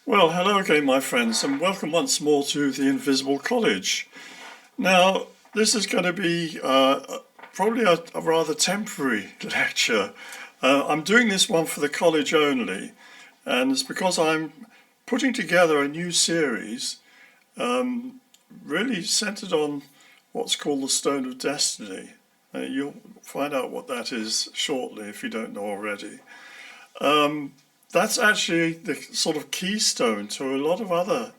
Well, hello again, my friends, and welcome once more to the Invisible College. Now, this is going to be probably a rather temporary lecture. I'm doing this one for the college only, and it's because I'm putting together a new series really centered on what's called the Stone of Destiny. You'll find out what that is shortly if you don't know already. That's actually the sort of keystone to a lot of other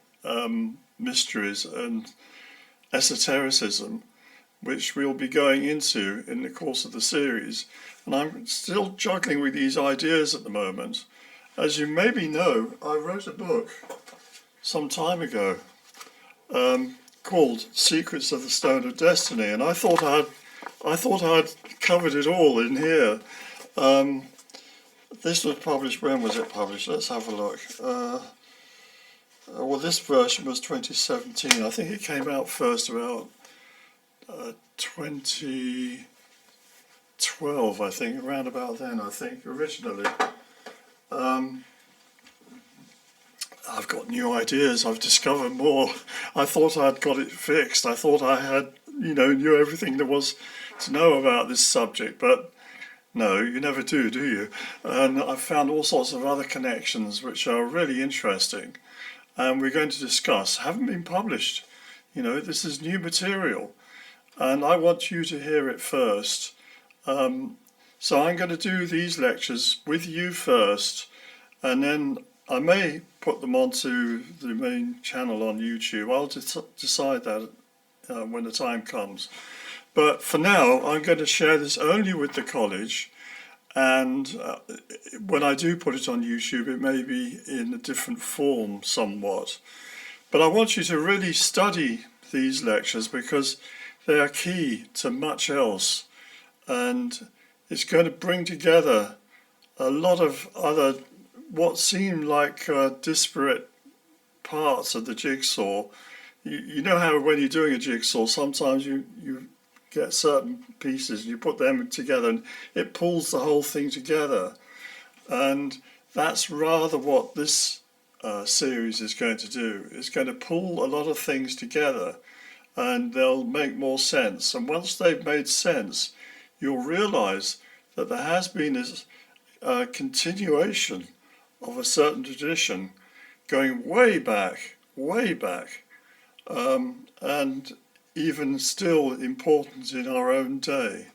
mysteries and esotericism, which we'll be going into in the course of the series. And I'm still juggling with these ideas at the moment. As you maybe know, I wrote a book some time ago called Secrets of the Stone of Destiny, and I thought I'd covered it all in here. This was published, when was it published? Let's have a look. Well, this version was 2017. I think it came out first about 2012, I think, around about then, I think, originally. I've got new ideas, I've discovered more. I thought I'd got it fixed. I thought I had, knew everything there was to know about this subject, but no, you never do you? And I've found all sorts of other connections which are really interesting, and we're going to discuss. Haven't been published. This is new material, and I want you to hear it first. So I'm going to do these lectures with you first, and then I may put them onto the main channel on YouTube. I'll decide that when the time comes. But for now, I'm going to share this only with the college, and when I do put it on YouTube, it may be in a different form somewhat. But I want you to really study these lectures because they are key to much else, and it's going to bring together a lot of other what seem like disparate parts of the jigsaw. You know how when you're doing a jigsaw, sometimes you get certain pieces and you put them together and it pulls the whole thing together. And that's rather what this series is going to do. It's going to pull a lot of things together and they'll make more sense. And once they've made sense, you'll realize that there has been this continuation of a certain tradition going way back, and even still important in our own day.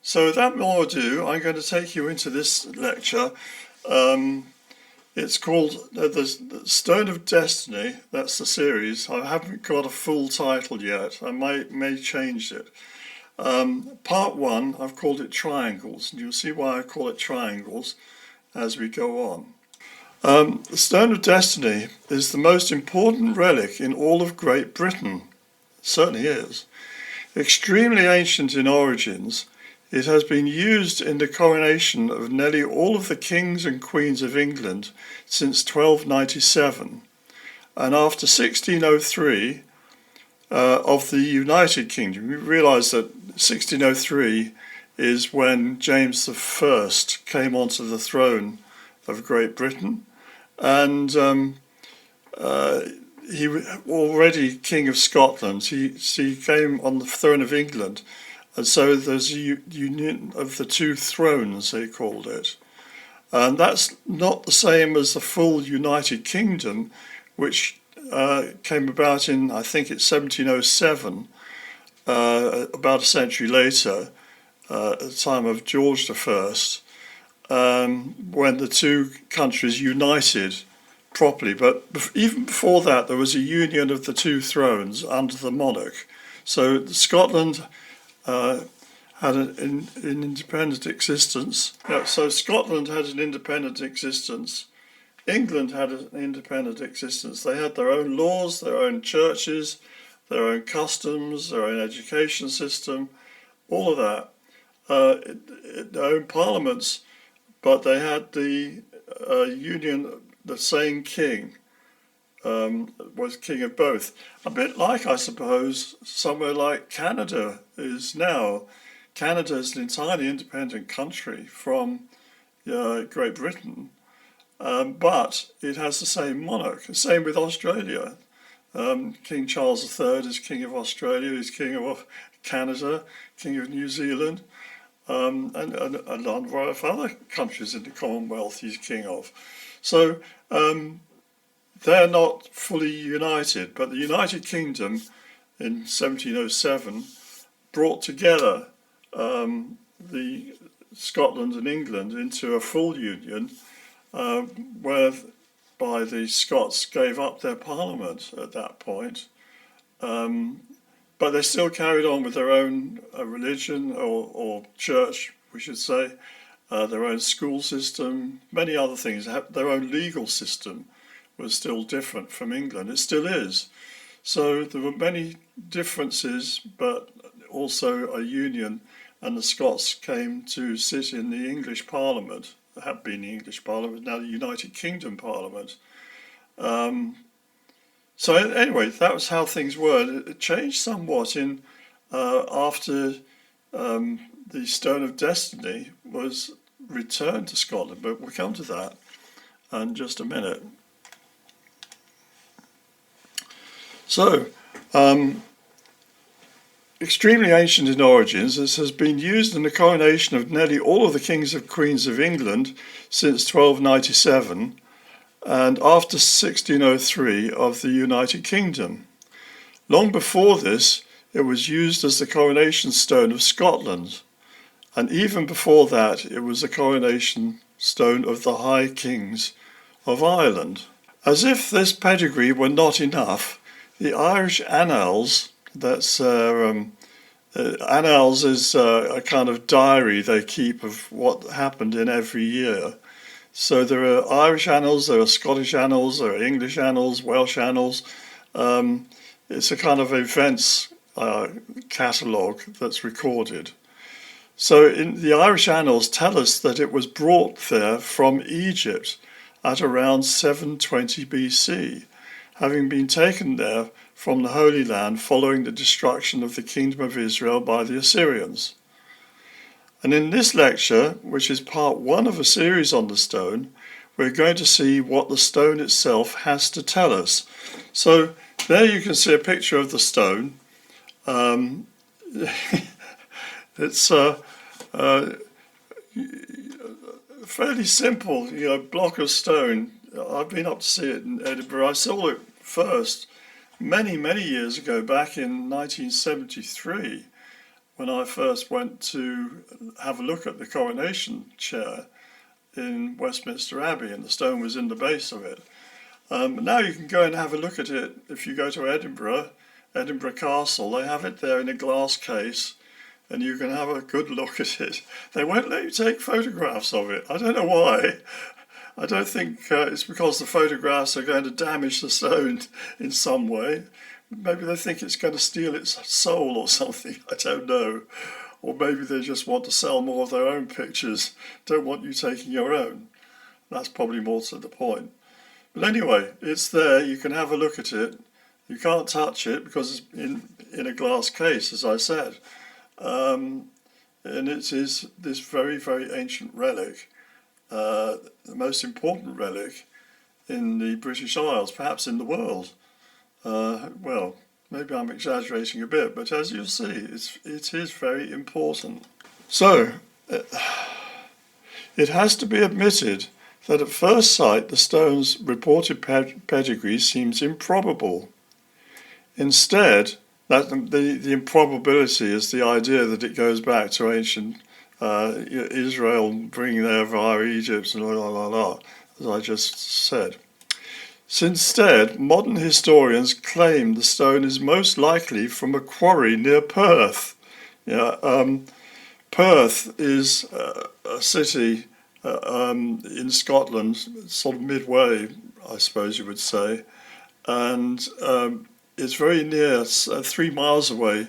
So without more ado, I'm going to take you into this lecture. It's called the Stone of Destiny. That's the series. I haven't got a full title yet. I may change it. Part 1, I've called it Triangles, and you'll see why I call it Triangles as we go on. The Stone of Destiny is the most important relic in all of Great Britain. It certainly is. Extremely ancient in origins, it has been used in the coronation of nearly all of the kings and queens of England since 1297, and after 1603 of the United Kingdom. You realise that 1603 is when James I came onto the throne of Great Britain, and he was already King of Scotland. He came on the throne of England, and so there's a union of the two thrones, they called it. And that's not the same as the full United Kingdom, which came about in, I think it's 1707, about a century later, at the time of George I, when the two countries united properly. But even before that, there was a union of the two thrones under the monarch. So Scotland had an independent existence. Yeah, so Scotland had an independent existence. England had an independent existence. They had their own laws, their own churches, their own customs, their own education system, all of that. Their own parliaments, but they had the union, the same king was king of both. A bit like, I suppose, somewhere like Canada is now. Canada is an entirely independent country from Great Britain, but it has the same monarch. Same with Australia. King Charles III is King of Australia, he's King of Canada, King of New Zealand, and a number of other countries in the Commonwealth he's King of. So they're not fully united, but the United Kingdom in 1707 brought together the Scotland and England into a full union, whereby the Scots gave up their parliament at that point, but they still carried on with their own religion or church, we should say, their own school system, many other things. Their own legal system was still different from England. It still is. So there were many differences, but also a union, and the Scots came to sit in the English Parliament. It had been the English Parliament, now the United Kingdom Parliament. So anyway, that was how things were. It changed somewhat in after the Stone of Destiny was returned to Scotland, but we'll come to that in just a minute. So, extremely ancient in origins, this has been used in the coronation of nearly all of the kings and queens of England since 1297 and after 1603 of the United Kingdom. Long before this, it was used as the coronation stone of Scotland, and even before that, it was the coronation stone of the High Kings of Ireland. As if this pedigree were not enough, the Irish Annals, Annals is a kind of diary they keep of what happened in every year. So there are Irish Annals, there are Scottish Annals, there are English Annals, Welsh Annals. It's a kind of events catalogue that's recorded. So in the Irish Annals tell us that it was brought there from Egypt at around 720 BC, having been taken there from the Holy Land following the destruction of the Kingdom of Israel by the Assyrians. And in this lecture, which is part one of a series on the stone, we're going to see what the stone itself has to tell us. So there you can see a picture of the stone. It's fairly simple, block of stone. I've been up to see it in Edinburgh. I saw it first many years ago, back in 1973, when I first went to have a look at the coronation chair in Westminster Abbey, and the stone was in the base of it. Now you can go and have a look at it if you go to Edinburgh Castle. They have it there in a glass case, and you can have a good look at it. They won't let you take photographs of it. I don't know why. I don't think it's because the photographs are going to damage the stone in some way. Maybe they think it's going to steal its soul or something, I don't know. Or maybe they just want to sell more of their own pictures, don't want you taking your own. That's probably more to the point. But anyway, it's there, you can have a look at it. You can't touch it because it's in a glass case, as I said. And it is this very ancient relic. The most important relic in the British Isles, perhaps in the world. Well, maybe I'm exaggerating a bit, but as you'll see, it is very important. So, it has to be admitted that at first sight the stone's reported pedigree seems improbable. Instead, the improbability is the idea that it goes back to ancient Israel, bringing there via Egypt and as I just said. Instead, modern historians claim the stone is most likely from a quarry near Perth. Perth is a city in Scotland, sort of midway, I suppose you would say, and it's very near, 3 miles away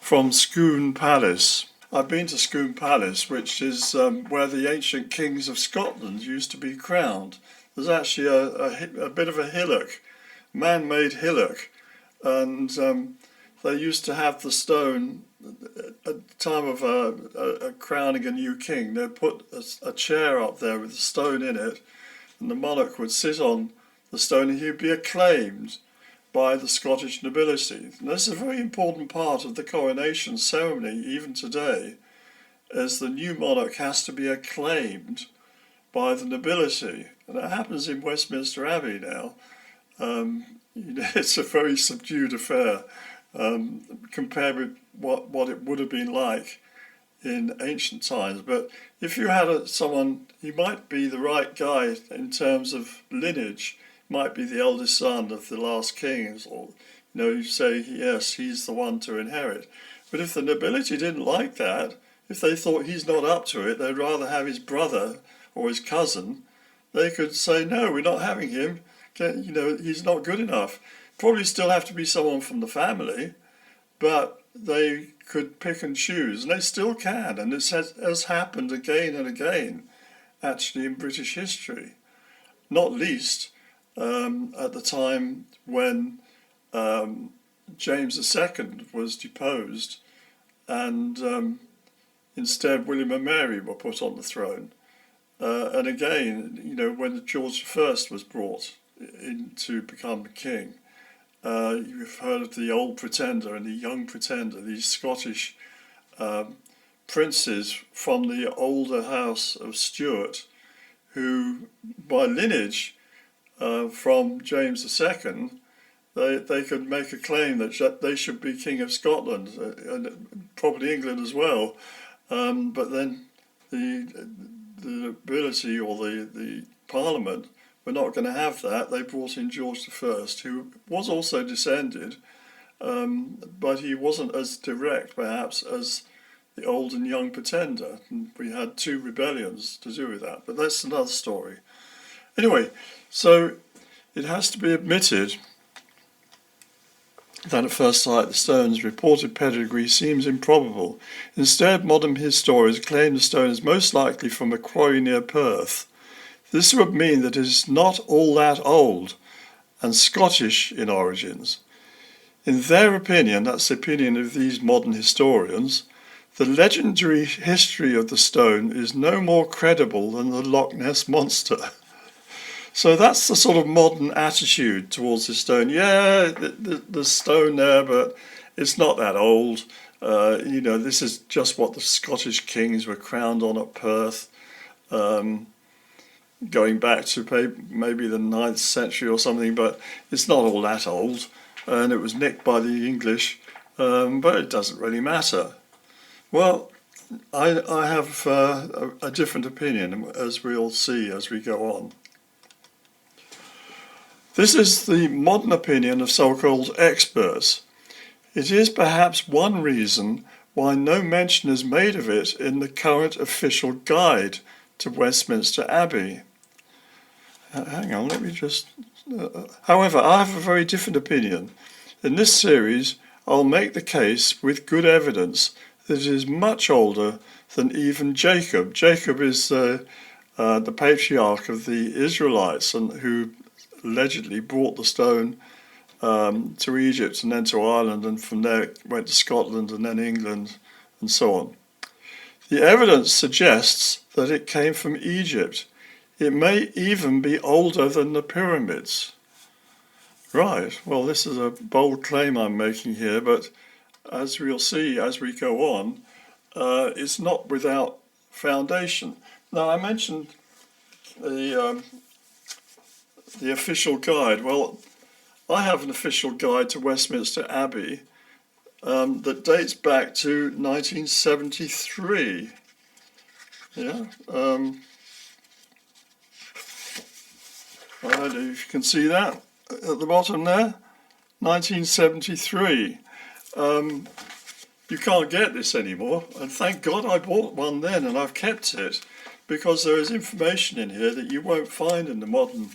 from Scone Palace. I've been to Scone Palace, which is where the ancient kings of Scotland used to be crowned. There's actually a bit of a hillock, man-made hillock, and they used to have the stone at the time of crowning a new king. They'd put a chair up there with the stone in it, and the monarch would sit on the stone and he would be acclaimed by the Scottish nobility. And this is a very important part of the coronation ceremony, even today, as the new monarch has to be acclaimed by the nobility. And that happens in Westminster Abbey now. It's a very subdued affair compared with what it would have been like in ancient times. But if you had someone, he might be the right guy in terms of lineage, might be the eldest son of the last kings, or you say yes, he's the one to inherit. But if the nobility didn't like that, if they thought he's not up to it, they'd rather have his brother or his cousin, they could say no, we're not having him. He's not good enough. Probably still have to be someone from the family, but they could pick and choose, and they still can, and it has happened again and again, actually, in British history. Not least at the time when James II was deposed, and instead William and Mary were put on the throne. And again, when George I was brought in to become king, you've heard of the old pretender and the young pretender, these Scottish princes from the older house of Stuart, who by lineage from James II, they could make a claim that they should be King of Scotland, and probably England as well. But then the nobility or the Parliament were not going to have that. They brought in George I, who was also descended, but he wasn't as direct perhaps as the old and young pretender. And we had two rebellions to do with that, but that's another story. Anyway, so it has to be admitted that at first sight the stone's reported pedigree seems improbable. Instead, modern historians claim the stone is most likely from a quarry near Perth. This would mean that it is not all that old and Scottish in origins. In their opinion, that's the opinion of these modern historians, the legendary history of the stone is no more credible than the Loch Ness Monster. So that's the sort of modern attitude towards the stone. Yeah, there's stone there, but it's not that old. This is just what the Scottish kings were crowned on at Perth, going back to maybe the 9th century or something, but it's not all that old. And it was nicked by the English, but it doesn't really matter. Well, I have a different opinion, as we'll see as we go on. This is the modern opinion of so-called experts. It is perhaps one reason why no mention is made of it in the current official guide to Westminster Abbey. Hang on, let me just... however, I have a very different opinion. In this series, I'll make the case with good evidence that it is much older than even Jacob. Jacob is the patriarch of the Israelites, and who allegedly brought the stone to Egypt and then to Ireland, and from there it went to Scotland and then England and so on. The evidence suggests that it came from Egypt. It may even be older than the pyramids. Right, well, this is a bold claim I'm making here, but as we'll see as we go on, it's not without foundation. Now, I mentioned the official guide. Well, I have an official guide to Westminster Abbey that dates back to 1973. Yeah. I don't know if you can see that at the bottom there. 1973. You can't get this anymore, and thank God I bought one then, and I've kept it, because there is information in here that you won't find in the modern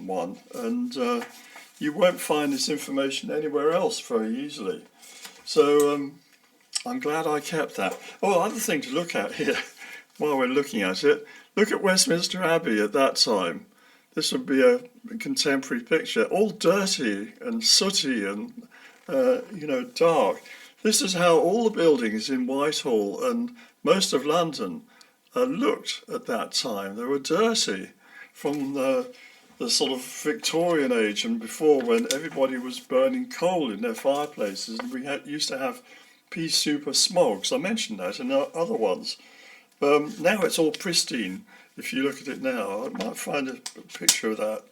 one, and you won't find this information anywhere else very easily. So I'm glad I kept that. Oh, other thing to look at here, while we're looking at it, look at Westminster Abbey at that time. This would be a contemporary picture, all dirty and sooty and dark. This is how all the buildings in Whitehall and most of London looked at that time. They were dirty from the sort of Victorian age and before, when everybody was burning coal in their fireplaces, and we used to have pea super smogs. I mentioned that in other ones. Now it's all pristine. If you look at it now, I might find a picture of that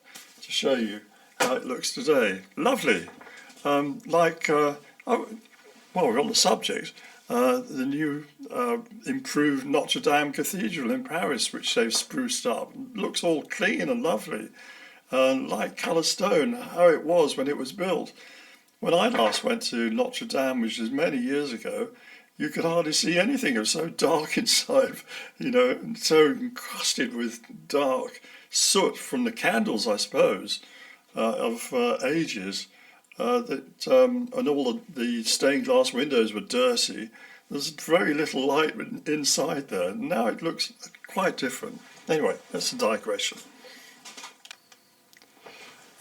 to show you how it looks today. Lovely. Well, we're on the subject. The new improved Notre Dame Cathedral in Paris, which they've spruced up, looks all clean and lovely. Light colour stone, how it was when it was built. When I last went to Notre Dame, which was many years ago, you could hardly see anything. It was so dark inside, and so encrusted with dark soot from the candles, I suppose, of ages. And all the stained glass windows were dirty. There's very little light inside there. Now it looks quite different. Anyway, that's a digression.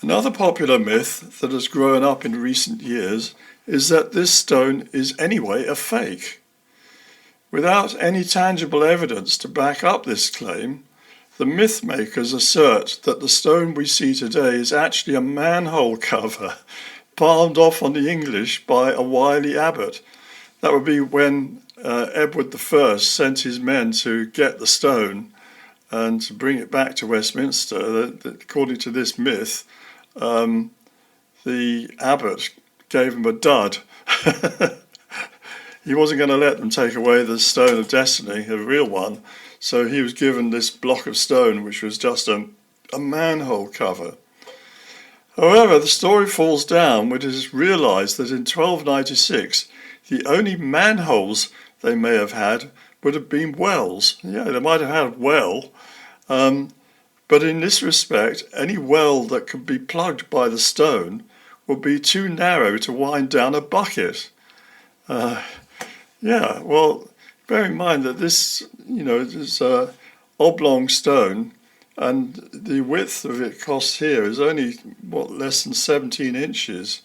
Another popular myth that has grown up in recent years is that this stone is anyway a fake. Without any tangible evidence to back up this claim, the myth makers assert that the stone we see today is actually a manhole cover palmed off on the English by a wily abbot. That would be when Edward I sent his men to get the stone and to bring it back to Westminster. According to this myth, the abbot gave him a dud. He wasn't going to let them take away the stone of destiny, a real one, so he was given this block of stone, which was just a manhole cover. However, the story falls down when it is realised that in 1296, the only manholes they may have had would have been wells. Yeah, they might have had a well, but in this respect, any well that could be plugged by the stone would be too narrow to wind down a bucket. Well, bear in mind that this, is a oblong stone, and the width of it cost here is only, less than 17 inches.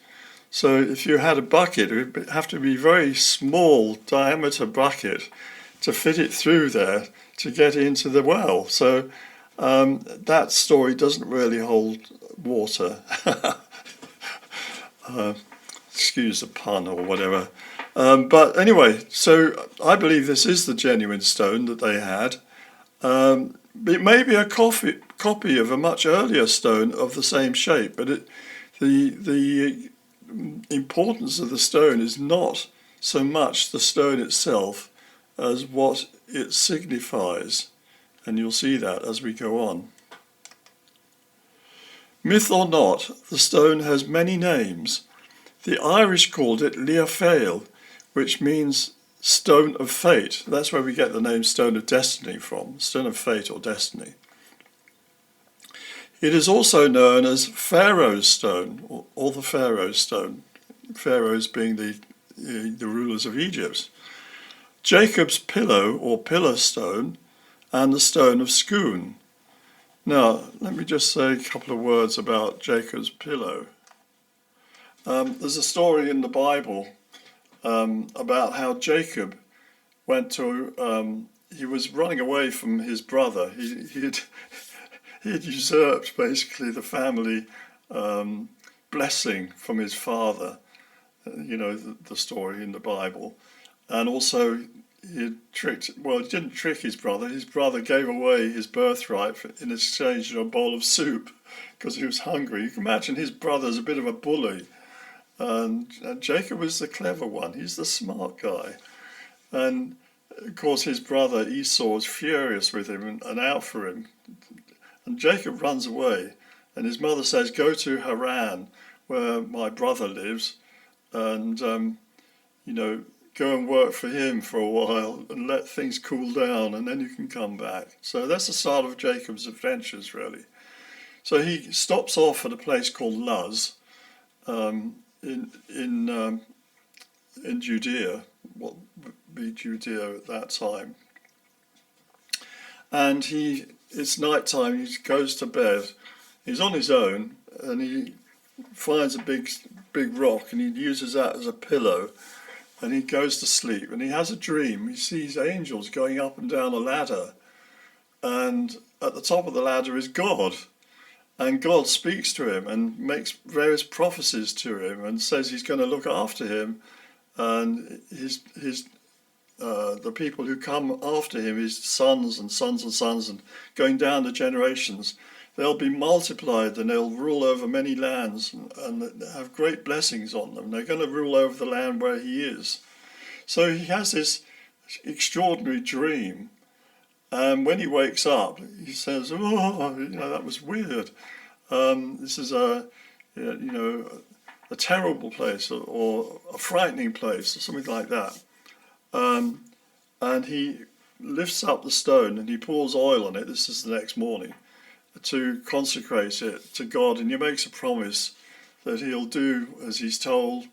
So if you had a bucket, it would have to be a very small diameter bucket to fit it through there to get into the well. So that story doesn't really hold water. Excuse the pun or whatever. But anyway, so I believe this is the genuine stone that they had. It may be a copy of a much earlier stone of the same shape, but the importance of the stone is not so much the stone itself as what it signifies, and you'll see that as we go on. Myth or not, the stone has many names. The Irish called it lia-fail, which means stone of fate. That's where we get the name stone of destiny from, stone of fate or destiny. It is also known as Pharaoh's stone, or the Pharaoh's stone, pharaohs being the rulers of Egypt. Jacob's pillow or pillar stone, and the stone of Scone. Now, let me just say a couple of words about Jacob's pillow. There's a story in the Bible about how Jacob went to, he was running away from his brother. He had usurped basically the family blessing from his father, the story in the Bible. And also he didn't trick his brother. His brother gave away his birthright in exchange for a bowl of soup because he was hungry. You can imagine his brother's a bit of a bully. And Jacob was the clever one. He's the smart guy. And of course his brother Esau is furious with him and out for him. And Jacob runs away. And his mother says, "Go to Haran, where my brother lives, and, go and work for him for a while and let things cool down, and then you can come back." So that's the start of Jacob's adventures, really. So he stops off at a place called Luz, in Judea, what would be Judea at that time. And it's night time, he goes to bed. He's on his own, and he finds a big rock, and he uses that as a pillow, and he goes to sleep, and he has a dream. He sees angels going up and down a ladder, and at the top of the ladder is God. And God speaks to him and makes various prophecies to him and says he's going to look after him and the people who come after him, his sons and sons and sons, and going down the generations, they'll be multiplied and they'll rule over many lands and have great blessings on them. They're going to rule over the land where he is. So he has this extraordinary dream. And when he wakes up, he says, "Oh, that was weird. This is a terrible place or a frightening place," or something like that. And he lifts up the stone and he pours oil on it. This is the next morning to consecrate it to God, and he makes a promise that he'll do as he's told,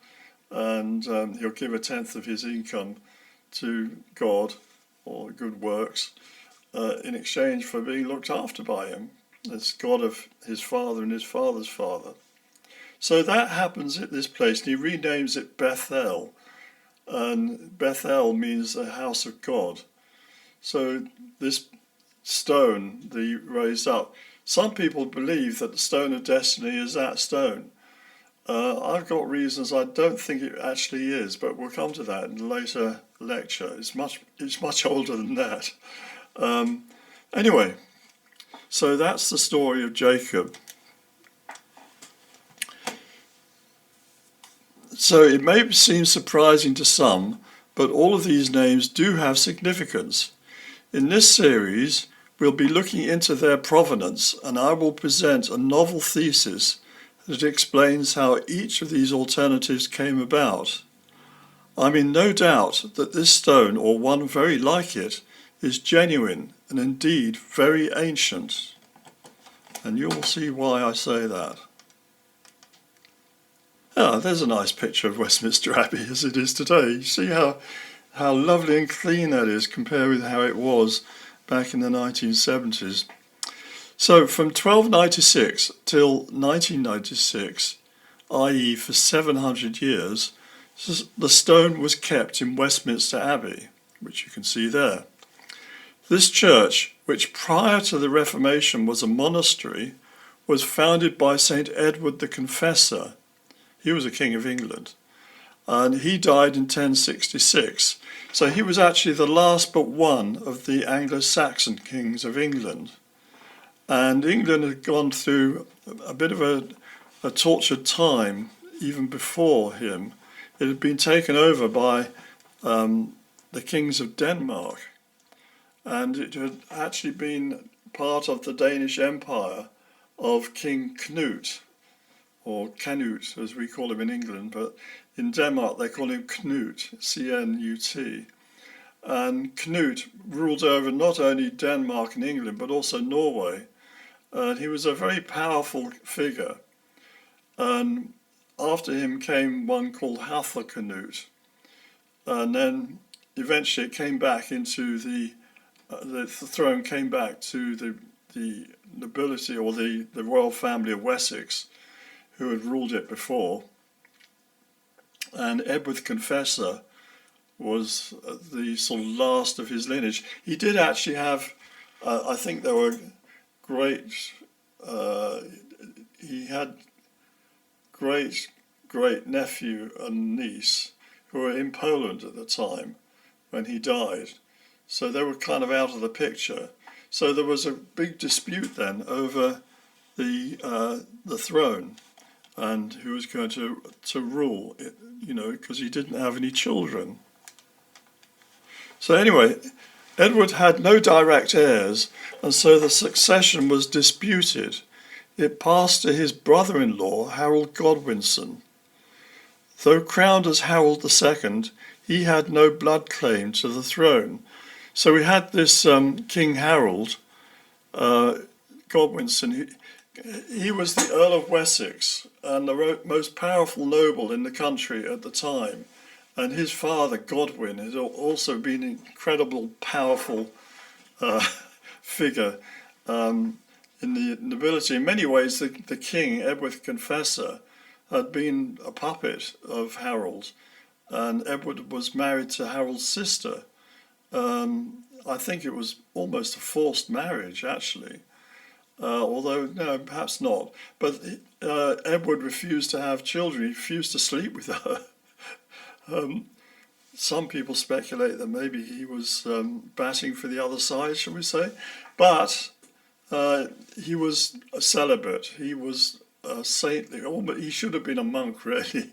and he'll give a tenth of his income to God or good works. In exchange for being looked after by him as God of his father and his father's father. So that happens at this place, and he renames it Bethel. And Bethel means the house of God. So this stone that he raised up, some people believe that the stone of destiny is that stone. I've got reasons I don't think it actually is, but we'll come to that in a later lecture. It's much older than that. Anyway, so that's the story of Jacob. So it may seem surprising to some, but all of these names do have significance. In this series, we'll be looking into their provenance, and I will present a novel thesis that explains how each of these alternatives came about. I'm in no doubt that this stone, or one very like it, is genuine and indeed very ancient. And you'll see why I say that. There's a nice picture of Westminster Abbey as it is today. You see how lovely and clean that is compared with how it was back in the 1970s. So from 1296 till 1996, i.e. for 700 years, the stone was kept in Westminster Abbey, which you can see there. This church, which prior to the Reformation was a monastery, was founded by St. Edward the Confessor. He was a king of England, and he died in 1066. So he was actually the last but one of the Anglo-Saxon kings of England. And England had gone through a bit of a tortured time even before him. It had been taken over by the kings of Denmark, and it had actually been part of the Danish Empire of King Knut, or Canute as we call him in England, but in Denmark they call him Knut, C-N-U-T. And Knut ruled over not only Denmark and England but also Norway, and he was a very powerful figure. And after him came one called Canute, and then eventually it came back into the throne came back to the nobility or the royal family of Wessex, who had ruled it before. And Edward the Confessor was the sort of last of his lineage. He did actually have, I think there were he had great nephew and niece who were in Poland at the time when he died. So they were kind of out of the picture. So there was a big dispute then over the throne and who was going to rule it, because he didn't have any children. So anyway, Edward had no direct heirs, and so the succession was disputed. It passed to his brother-in-law, Harold Godwinson. Though crowned as Harold II, he had no blood claim to the throne. So we had this King Harold Godwinson. He was the Earl of Wessex and the most powerful noble in the country at the time. And his father, Godwin, had also been an incredible, powerful figure in the nobility. In many ways, the king, Edward the Confessor, had been a puppet of Harold. And Edward was married to Harold's sister. I think it was almost a forced marriage, actually. Although, no, perhaps not. But Edward refused to have children. He refused to sleep with her. Some people speculate that maybe he was batting for the other side, shall we say. But he was a celibate. He was saintly. He should have been a monk, really,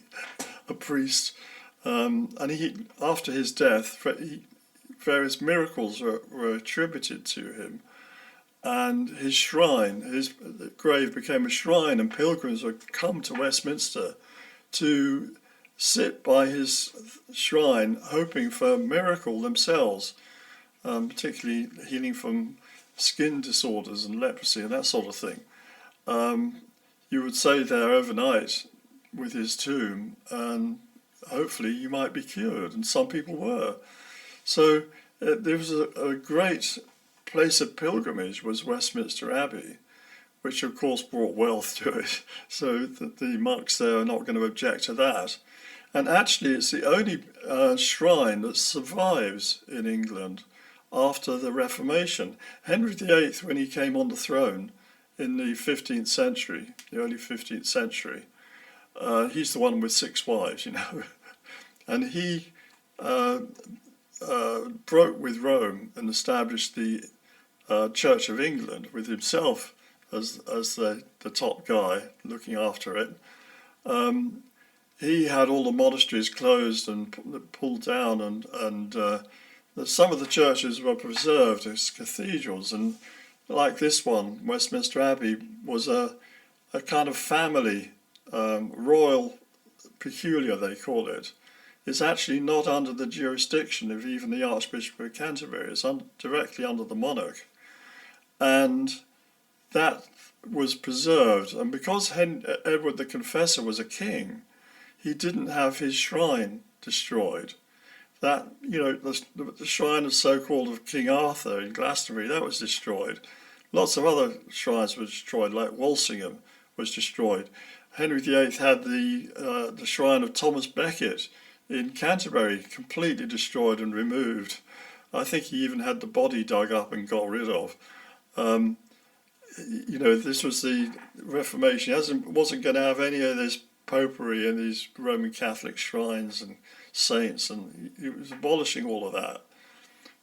a priest. And after his death, various miracles were attributed to him. And his shrine, his grave became a shrine, and pilgrims would come to Westminster to sit by his shrine, hoping for a miracle themselves, particularly healing from skin disorders and leprosy and that sort of thing. You would stay there overnight with his tomb, and hopefully you might be cured, and some people were. So there was a great place of pilgrimage was Westminster Abbey, which of course brought wealth to it, so that the monks there are not going to object to that. And actually it's the only shrine that survives in England after the Reformation. Henry VIII, when he came on the throne in the 15th century, the early 15th century, he's the one with 6 wives, and he broke with Rome and established the Church of England with himself as the top guy looking after it. He had all the monasteries closed and pulled down, and some of the churches were preserved as cathedrals, and like this one, Westminster Abbey was a kind of family, royal peculiar they call it. It's actually not under the jurisdiction of even the Archbishop of Canterbury. It's directly under the monarch. And that was preserved. And because Edward the Confessor was a king, he didn't have his shrine destroyed. That, the shrine of so-called of King Arthur in Glastonbury, that was destroyed. Lots of other shrines were destroyed, like Walsingham was destroyed. Henry VIII had the shrine of Thomas Becket in Canterbury completely destroyed and removed. I think he even had the body dug up and got rid of. This was the Reformation. He wasn't going to have any of this popery and these Roman Catholic shrines and saints, and he was abolishing all of that.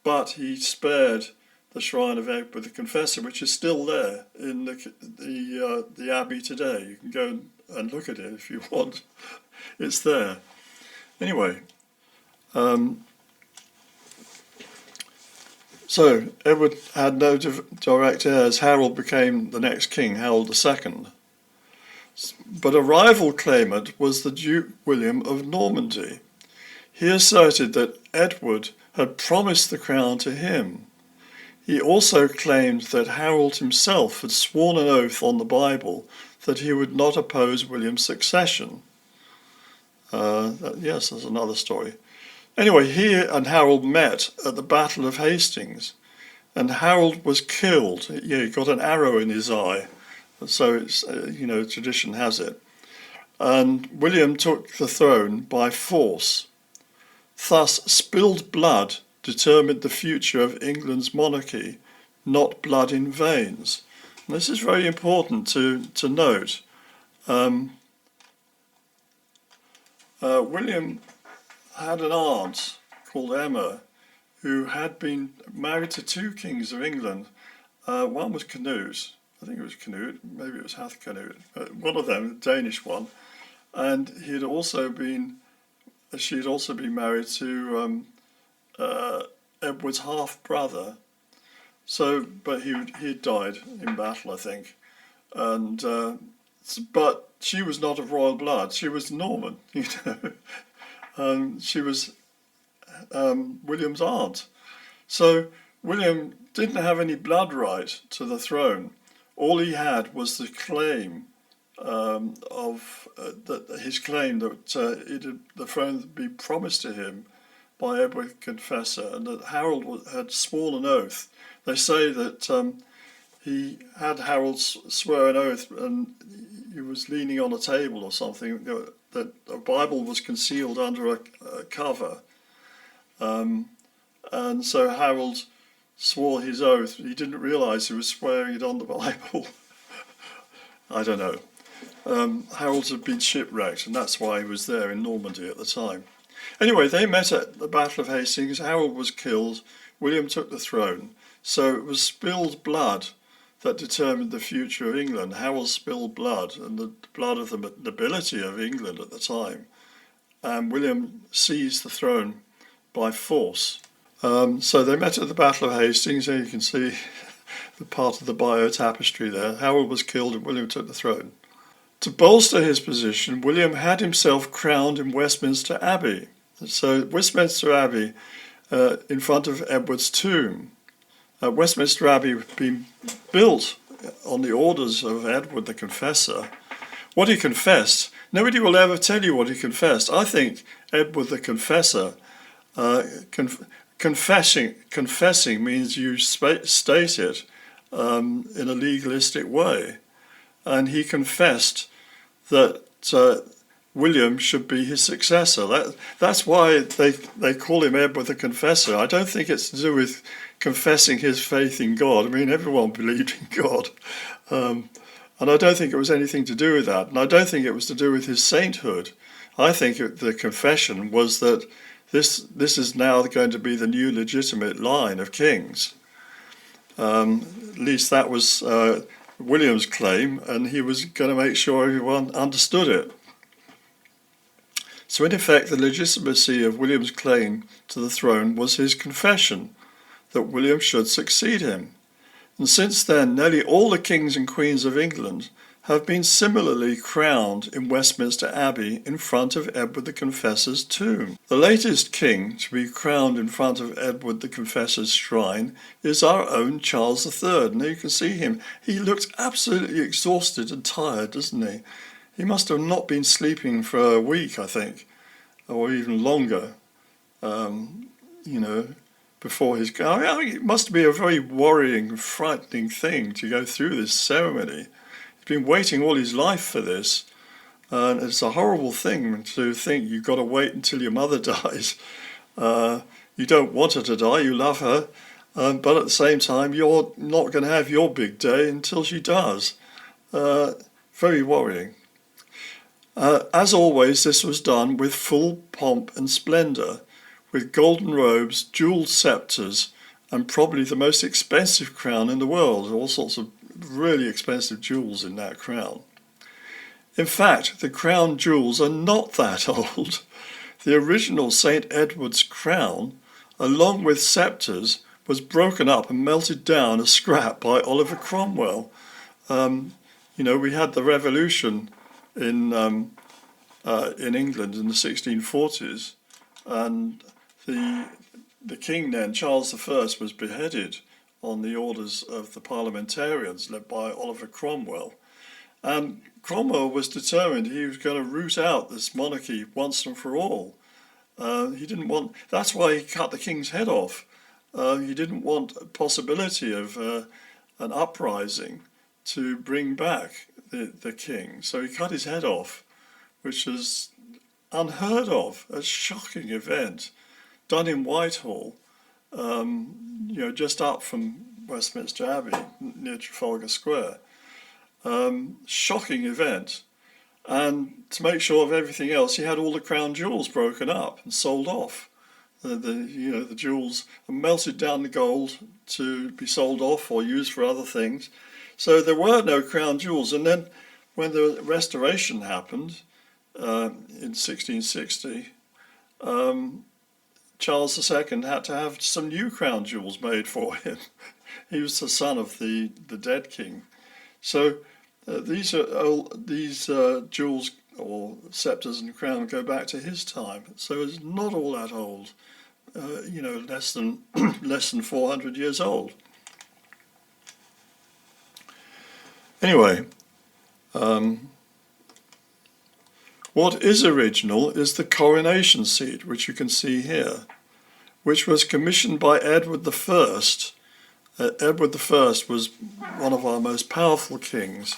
But he spared the shrine of Edward the Confessor, which is still there in the abbey today. You can go and look at it if you want. It's there. Anyway, so Edward had no direct heirs. Harold became the next king, Harold II. But a rival claimant was the Duke William of Normandy. He asserted that Edward had promised the crown to him. He also claimed that Harold himself had sworn an oath on the Bible that he would not oppose William's succession. Yes, that's another story. Anyway, he and Harold met at the Battle of Hastings, and Harold was killed. He got an arrow in his eye, so it's tradition has it. And William took the throne by force. Thus, spilled blood determined the future of England's monarchy, not blood in veins. And this is very important to note. William had an aunt called Emma who had been married to 2 kings of England. One was Canute, I think it was Canute, maybe it was Hathcanute, one of them, the Danish one. And she had also been married to Edward's half-brother. But he had died in battle, I think. And but she was not of royal blood. She was Norman, she was William's aunt. So William didn't have any blood right to the throne. All he had was the claim his claim that the throne would be promised to him by Edward the Confessor, and that Harold had sworn an oath. They say that he had Harold swear an oath, and he was leaning on a table or something, that a Bible was concealed under a cover. And so Harold swore his oath. He didn't realise he was swearing it on the Bible. I don't know. Harold had been shipwrecked, and that's why he was there in Normandy at the time. Anyway, they met at the Battle of Hastings. Harold was killed. William took the throne. So it was spilled blood that determined the future of England. Harold spilled blood, and the blood of the nobility of England at the time. And William seized the throne by force. So they met at the Battle of Hastings, and you can see the part of the bio tapestry there. Harold was killed and William took the throne. To bolster his position, William had himself crowned in Westminster Abbey. So Westminster Abbey, in front of Edward's tomb. Westminster Abbey had been built on the orders of Edward the Confessor. What he confessed, nobody will ever tell you what he confessed. I think Edward the Confessor, confessing means you state it in a legalistic way. And he confessed that William should be his successor. That's why they call him Edward the Confessor. I don't think it's to do with confessing his faith in God. I mean, everyone believed in God. And I don't think it was anything to do with that. And I don't think it was to do with his sainthood. I think the confession was that this is now going to be the new legitimate line of kings. At least that was William's claim, and he was going to make sure everyone understood it. So in effect, the legitimacy of William's claim to the throne was his confession that William should succeed him. And since then, nearly all the kings and queens of England have been similarly crowned in Westminster Abbey in front of Edward the Confessor's tomb. The latest king to be crowned in front of Edward the Confessor's shrine is our own Charles III. Now you can see him. He looks absolutely exhausted and tired, doesn't he? He must have not been sleeping for a week, I think, or even longer, before his... I mean, it must be a very worrying, frightening thing to go through this ceremony. He's been waiting all his life for this, and it's a horrible thing to think you've got to wait until your mother dies. You don't want her to die, you love her, but at the same time, you're not going to have your big day until she does. Very worrying. As always, this was done with full pomp and splendour, with golden robes, jewelled sceptres, and probably the most expensive crown in the world. All sorts of really expensive jewels in that crown. In fact, the crown jewels are not that old. The original St. Edward's crown, along with sceptres, was broken up and melted down as scrap by Oliver Cromwell. We had the revolution in England in the 1640s, and the king then, Charles I, was beheaded on the orders of the parliamentarians led by Oliver Cromwell. And Cromwell was determined he was going to root out this monarchy once and for all. He didn't want. That's why he cut the king's head off. He didn't want a possibility of an uprising to bring back the king. So he cut his head off, which is unheard of, a shocking event, done in Whitehall, just up from Westminster Abbey, near Trafalgar Square. Shocking event. And to make sure of everything else, he had all the crown jewels broken up and sold off. The jewels, and melted down the gold to be sold off or used for other things. So there were no crown jewels. And then when the restoration happened in 1660, Charles II had to have some new crown jewels made for him. He was the son of the dead king. So these jewels or sceptres and crown go back to his time. So it's not all that old. Less than 400 years old. Anyway, what is original is the coronation seat, which you can see here, which was commissioned by Edward I. Edward I was one of our most powerful kings.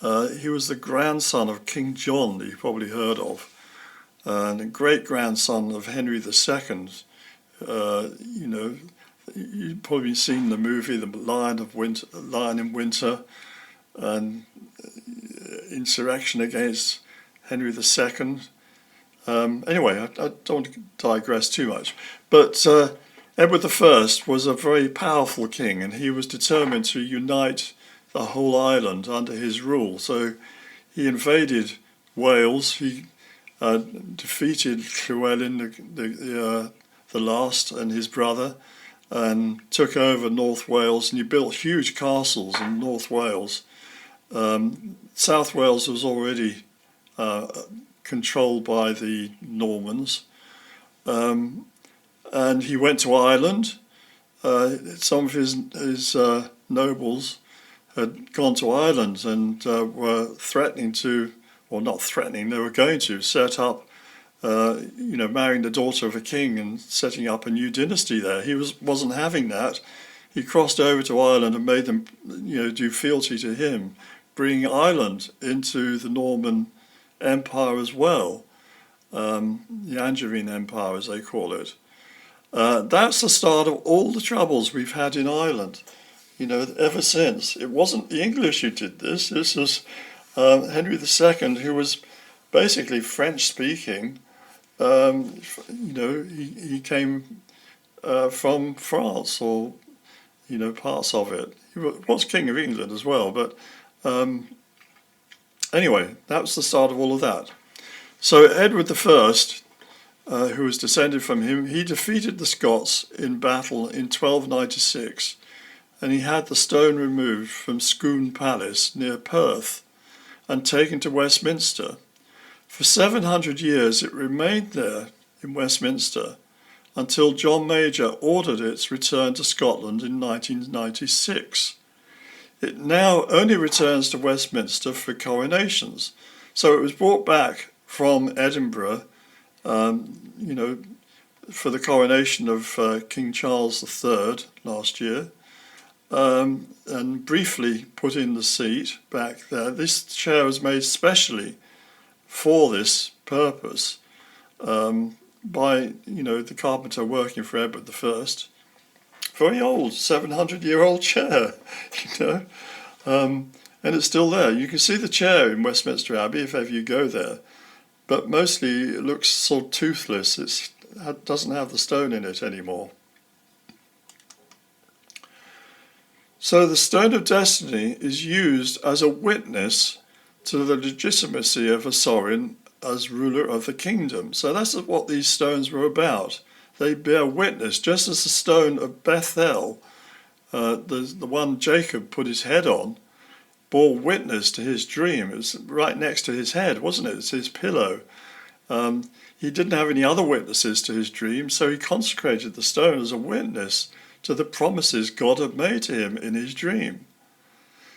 He was the grandson of King John, that you probably heard of, and a great-grandson of Henry II, You know, you've probably seen the movie The Lion in Winter, and insurrection against Henry II. Anyway, I don't want to digress too much, but Edward I was a very powerful king, and he was determined to unite the whole island under his rule. So he invaded Wales. He defeated Llywelyn the Last and his brother, and took over North Wales, and he built huge castles in North Wales. South Wales was already controlled by the Normans, and he went to Ireland. Some of his nobles had gone to Ireland and were threatening to, or not threatening, they were going to set up, marrying the daughter of a king and setting up a new dynasty there. He wasn't having that. He crossed over to Ireland and made them, do fealty to him, bringing Ireland into the Norman Empire as well, the Angevin Empire as they call it. That's the start of all the troubles we've had in Ireland, ever since. It wasn't the English who did this. This was Henry II, who was basically French-speaking. He came from France, or parts of it. He was King of England as well, but anyway, that was the start of all of that. So Edward I, who was descended from him, he defeated the Scots in battle in 1296, and he had the stone removed from Scone Palace near Perth and taken to Westminster. For 700 years it remained there in Westminster until John Major ordered its return to Scotland in 1996. It now only returns to Westminster for coronations. So it was brought back from Edinburgh, for the coronation of King Charles III last year, and briefly put in the seat back there. This chair was made specially for this purpose by, the carpenter working for Edward I. Very old, 700-year-old chair, and it's still there. You can see the chair in Westminster Abbey if ever you go there, but mostly it looks sort of toothless. It doesn't have the stone in it anymore. So the Stone of Destiny is used as a witness to the legitimacy of a sovereign as ruler of the kingdom. So that's what these stones were about. They bear witness, just as the stone of Bethel, the one Jacob put his head on, bore witness to his dream. It was right next to his head, wasn't it? It's his pillow. He didn't have any other witnesses to his dream, so he consecrated the stone as a witness to the promises God had made to him in his dream.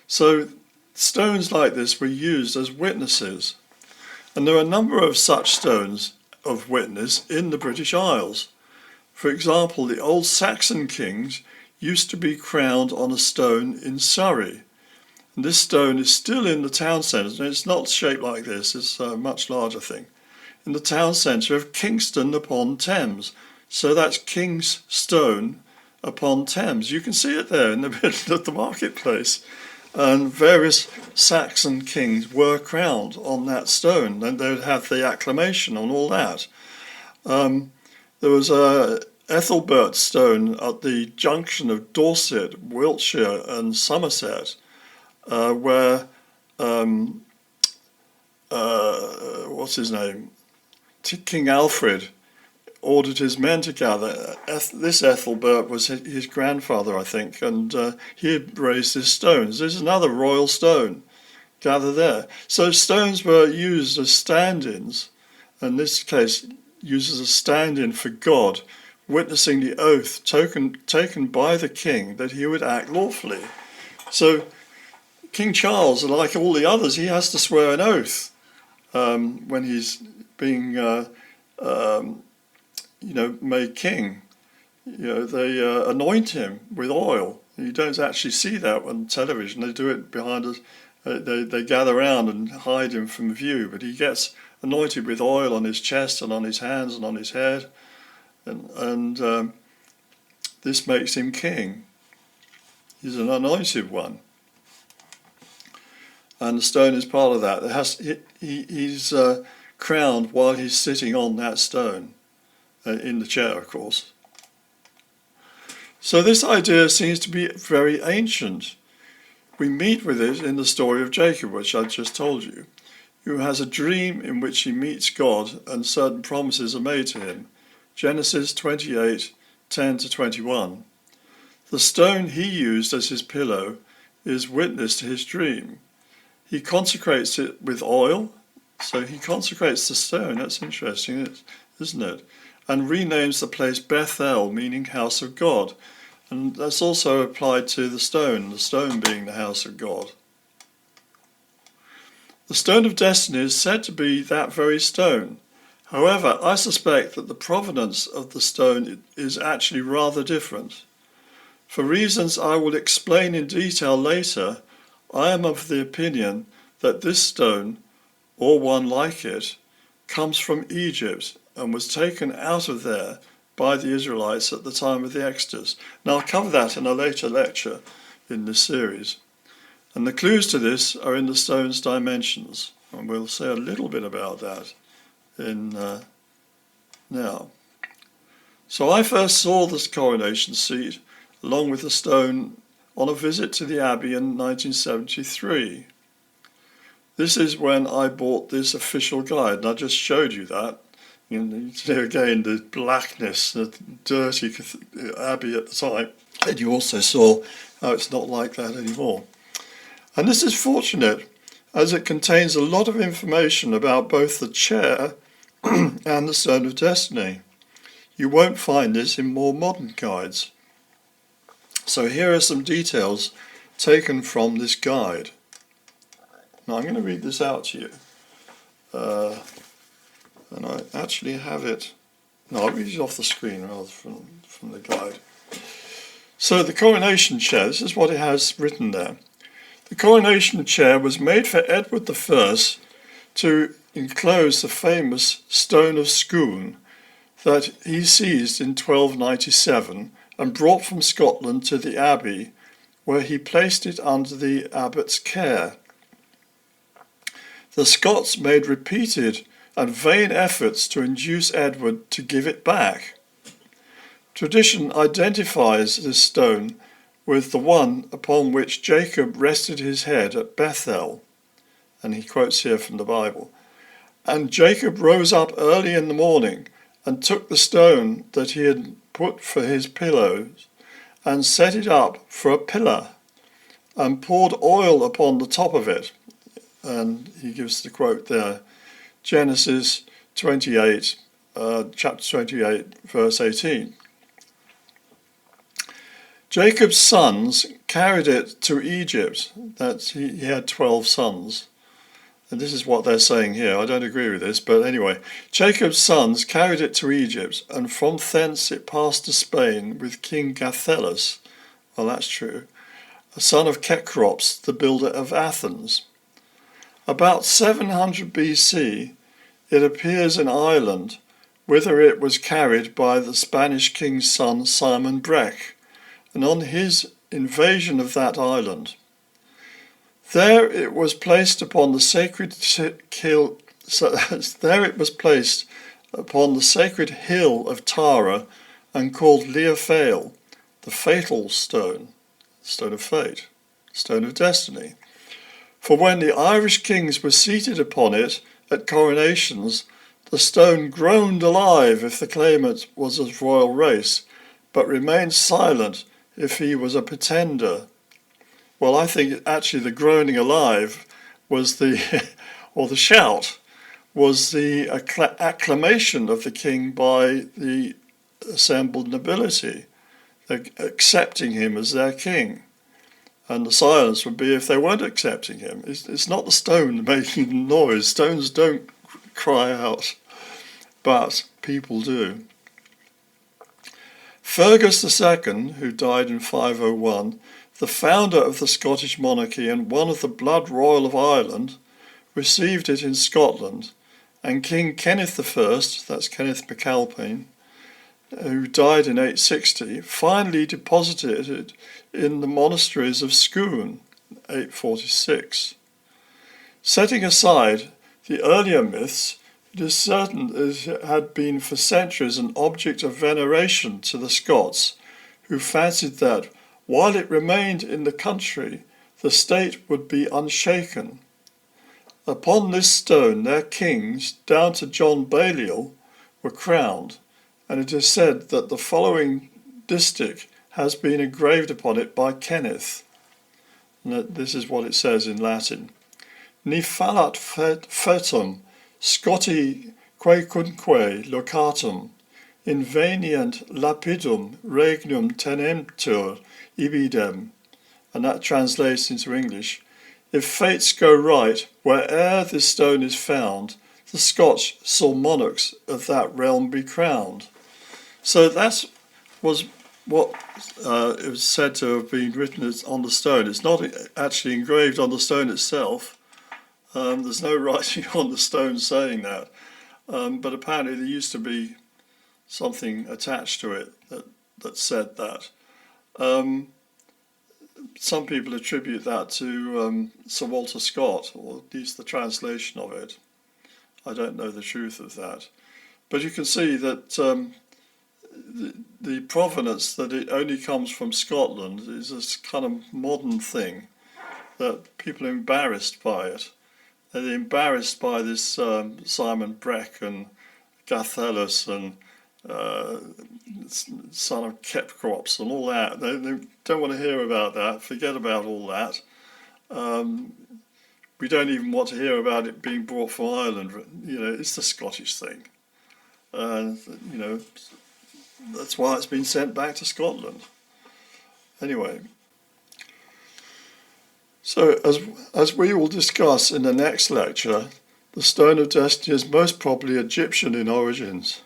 So stones like this were used as witnesses. And there are a number of such stones of witness in the British Isles. For example, the old Saxon kings used to be crowned on a stone in Surrey. And this stone is still in the town centre, and it's not shaped like this, it's a much larger thing. In the town centre of Kingston upon Thames. So that's King's Stone upon Thames. You can see it there in the middle of the marketplace. And various Saxon kings were crowned on that stone, and they would have the acclamation on all that. There was a Ethelbert stone at the junction of Dorset, Wiltshire and Somerset, where what's his name? King Alfred ordered his men to gather. This Ethelbert was his grandfather, I think, and he had raised his stones. There's another royal stone. Gather there. So stones were used as stand-ins, in this case used as a stand-in for God, witnessing the oath taken by the king that he would act lawfully. So King Charles, like all the others, he has to swear an oath when he's being made king. They anoint him with oil. You don't actually see that on television. They do it behind us. They gather around and hide him from view, but he gets anointed with oil on his chest and on his hands and on his head. and this makes him king. He's an anointed one. And the stone is part of that. He's crowned while he's sitting on that stone, in the chair, of course. So this idea seems to be very ancient. We meet with it in the story of Jacob, which I just told you, who has a dream in which he meets God and certain promises are made to him. Genesis 28:10-21. The stone he used as his pillow is witness to his dream. He consecrates it with oil, so he consecrates the stone. That's interesting, isn't it? And renames the place Bethel, meaning house of God. And that's also applied to the stone being the house of God. The stone of destiny is said to be that very stone. However, I suspect that the provenance of the stone is actually rather different. For reasons I will explain in detail later, I am of the opinion that this stone, or one like it, comes from Egypt and was taken out of there by the Israelites at the time of the Exodus. Now I'll cover that in a later lecture in this series. And the clues to this are in the stone's dimensions, and we'll say a little bit about that now. So I first saw this coronation seat along with the stone on a visit to the Abbey in 1973. This is when I bought this official guide, and I just showed you that. You know, again, the blackness, the dirty Abbey at the time. And you also saw how it's not like that anymore. And this is fortunate, as it contains a lot of information about both the chair and the Stone of Destiny. You won't find this in more modern guides. So here are some details taken from this guide. Now I'm going to read this out to you. And I actually have it. No, I'll read it off the screen rather from the guide. So the coronation chair, this is what it has written there. The coronation chair was made for Edward I to enclose the famous stone of Scone that he seized in 1297 and brought from Scotland to the Abbey, where he placed it under the abbot's care. The Scots made repeated and vain efforts to induce Edward to give it back. Tradition identifies this stone with the one upon which Jacob rested his head at Bethel, and he quotes here from the Bible. And Jacob rose up early in the morning and took the stone that he had put for his pillows and set it up for a pillar and poured oil upon the top of it. And he gives the quote there, Genesis 28, chapter 28, verse 18. Jacob's sons carried it to Egypt. He had 12 sons. And this is what they're saying here. I don't agree with this, but anyway. Jacob's sons carried it to Egypt, and from thence it passed to Spain with King Gathelus. Well, that's true. A son of Kekrops, the builder of Athens. About 700 BC, it appears in Ireland, whither it was carried by the Spanish king's son Simon Brek, and on his invasion of that island. There it was placed upon the sacred hill of Tara, and called lia-fail, the fatal stone, stone of fate, stone of destiny. For when the Irish kings were seated upon it at coronations, the stone groaned alive if the claimant was of royal race, but remained silent if he was a pretender. Well, I think actually the groaning alive was or the shout, was the acclamation of the king by the assembled nobility, accepting him as their king. And the silence would be if they weren't accepting him. It's not the stone making the noise. Stones don't cry out, but people do. Fergus II, who died in 501, the founder of the Scottish monarchy and one of the blood royal of Ireland, received it in Scotland, and King Kenneth I, that's Kenneth MacAlpine, who died in 860, finally deposited it in the monasteries of Scone, 846. Setting aside the earlier myths, it is certain that it had been for centuries an object of veneration to the Scots, who fancied that, while it remained in the country, the state would be unshaken. Upon this stone their kings, down to John Balliol, were crowned, and it is said that the following distich has been engraved upon it by Kenneth. And this is what it says in Latin. Ni fallat fetum Scotti quecunque locatum, invenient lapidum regnum tenentur ibidem. And that translates into English, if fates go right, where'er this stone is found, the Scotch saw monarchs of that realm be crowned. So that was what it was said to have been written on the stone. It's not actually engraved on the stone itself. There's no writing on the stone saying that. But apparently there used to be something attached to it that said that. Some people attribute that to Sir Walter Scott, or at least the translation of it. I don't know the truth of that. But you can see that the provenance that it only comes from Scotland is a kind of modern thing, that people are embarrassed by it. They're embarrassed by this Simon Breck and Gathelus and son of Kepcrops and all that. They don't want to hear about that. Forget about all that. We don't even want to hear about it being brought from Ireland. You know, it's the Scottish thing. You know, that's why it's been sent back to Scotland. Anyway. So, as we will discuss in the next lecture, the Stone of Destiny is most probably Egyptian in origins.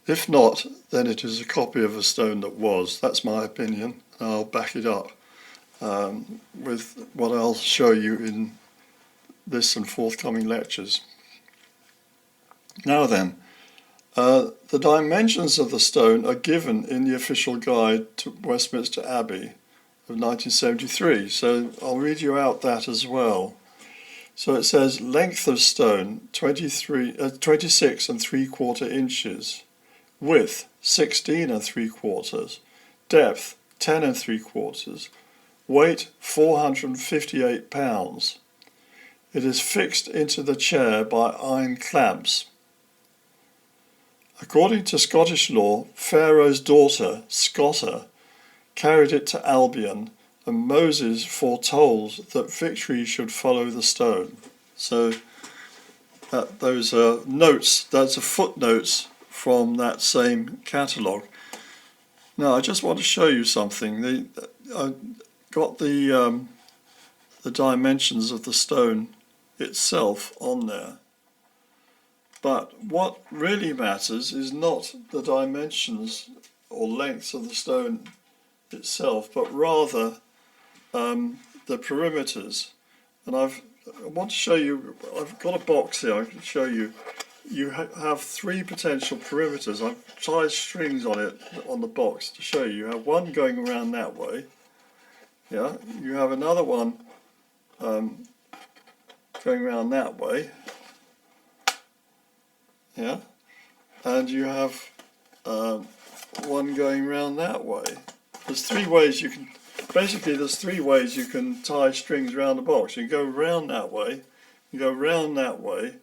If not, then it is a copy of a stone that was. That's my opinion, and I'll back it up with what I'll show you in this and forthcoming lectures. Now then, the dimensions of the stone are given in the official guide to Westminster Abbey of 1973, so I'll read you out that as well. So it says length of stone 26 3/4 inches, width 16 3/4, depth 10 3/4, weight 458 pounds. It is fixed into the chair by iron clamps. According to Scottish law, Pharaoh's daughter, Scotta, carried it to Albion, and Moses foretold that victory should follow the stone. So those are notes, those are footnotes from that same catalogue. Now I just want to show you something. I got the dimensions of the stone itself on there. But what really matters is not the dimensions or lengths of the stone itself, but rather the perimeters. And I want to show you, I've got a box here, I can show you. You have three potential perimeters. I've tied strings on it, on the box, to show you. You have one going around that way. Yeah, you have another one going around that way. Yeah, and you have one going around that way. There's three ways you can, basically there's three ways you can tie strings around the box. You can go round that way, you go round that way,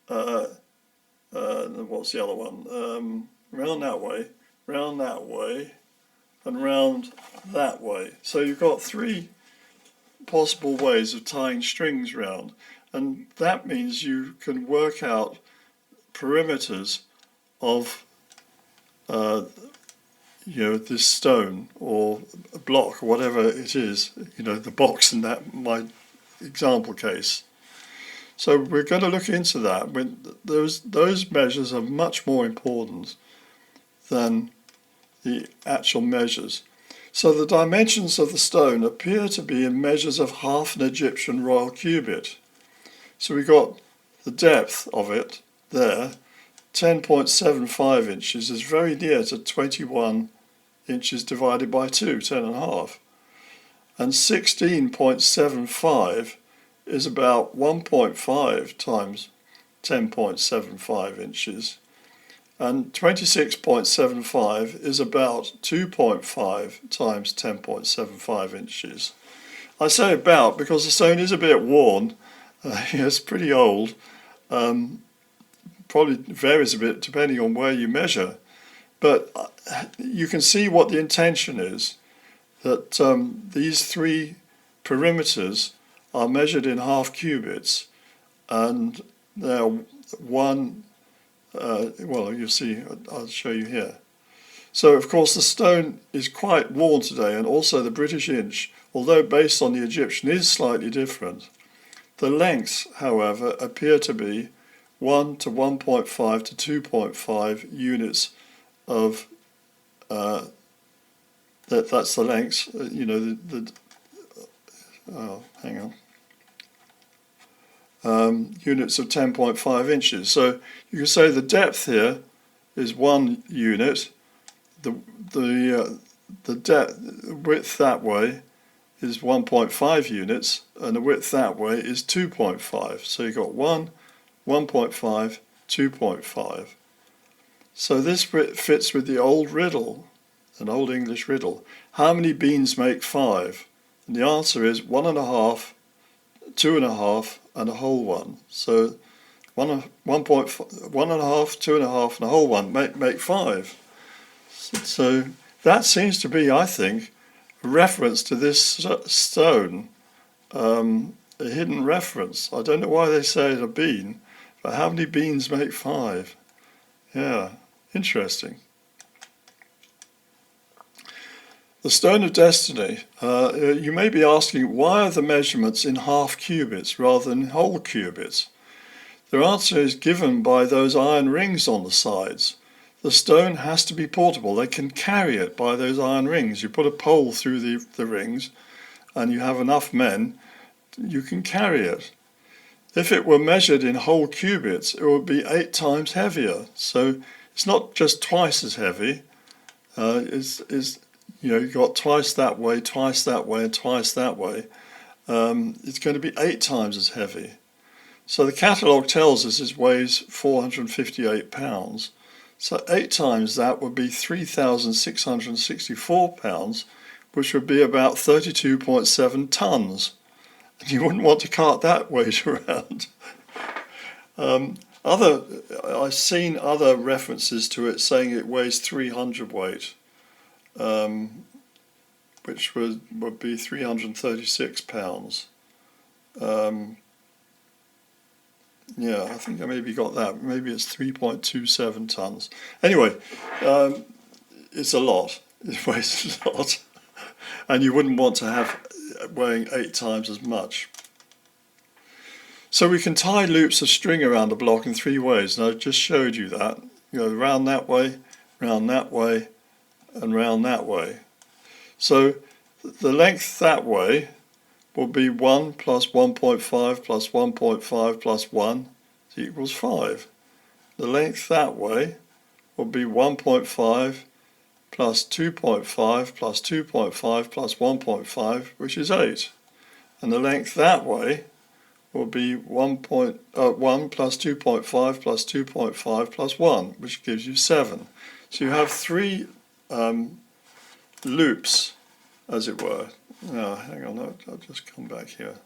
what's the other one? Round that way, and round that way. So you've got three possible ways of tying strings round, and that means you can work out perimeters of this stone or a block or whatever it is, the box in that my example case. So we're going to look into that. When those measures are much more important than the actual measures. So the dimensions of the stone appear to be in measures of half an Egyptian royal cubit. So we got the depth of it there, 10.75 inches is very near to 21 inches divided by 2, 10.5. And 16.75 is about 1.5 times 10.75 inches. And 26.75 is about 2.5 times 10.75 inches. I say about because the stone is a bit worn. It's pretty old. Probably varies a bit depending on where you measure. But you can see what the intention is, that these three perimeters are measured in half cubits, and they're one, well, you'll see, I'll show you here. So, of course, the stone is quite worn today, and also the British inch, although based on the Egyptian, is slightly different. The lengths, however, appear to be 1 to 1.5 to 2.5 units of, that's the lengths, hang on. Units of 10.5 inches. So you can say the depth here is 1 unit. The width that way is 1.5 units, and the width that way is 2.5. So you've got 1, 1.5, 2.5. So this fits with the old riddle, an old English riddle. How many beans make 5? And the answer is 1.5, 2.5, and a whole one. So 1.5, 2.5, and a whole one make 5. So that seems to be, I think, a reference to this stone, a hidden reference. I don't know why they say it's a bean, but how many beans make 5? Yeah, interesting. The Stone of Destiny. You may be asking, why are the measurements in half cubits rather than whole cubits? The answer is given by those iron rings on the sides. The stone has to be portable. They can carry it by those iron rings. You put a pole through the rings and you have enough men, you can carry it. If it were measured in whole cubits, it would be 8 times heavier. So it's not just twice as heavy. You've got twice that way, and twice that way. It's going to be 8 times as heavy. So the catalogue tells us it weighs 458 pounds. So 8 times that would be 3,664 pounds, which would be about 32.7 tons. And you wouldn't want to cart that weight around. I've seen other references to it saying it weighs 300 weight, which would be 336 pounds. Yeah, I think I maybe got that. Maybe it's 3.27 tons. Anyway, it's a lot. It weighs a lot. And you wouldn't want to have weighing 8 times as much. So we can tie loops of string around a block in 3 ways. And I just showed you that. You go round that way, and round that way. So the length that way will be 1 plus 1.5 plus 1.5 plus 1 equals 5. The length that way will be 1.5 plus 2.5 plus 2.5 plus 1.5, which is 8. And the length that way will be 1 plus 2.5 plus 2.5 plus 1, which gives you 7. So you have 3 loops, as it were. Now, hang on, I'll just come back here.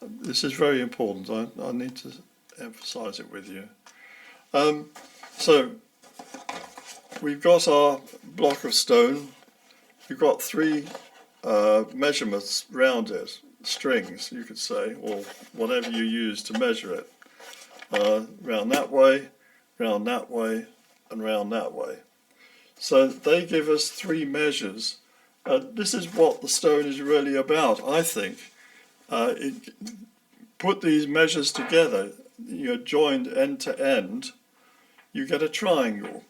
This is very important. I need to emphasize it with you. So we've got our block of stone. We've got 3 measurements round it, strings, you could say, or whatever you use to measure it. Round that way, and round that way. So they give us 3 measures. This is what the stone is really about, I think. Put these measures together, you're joined end to end, you get a triangle.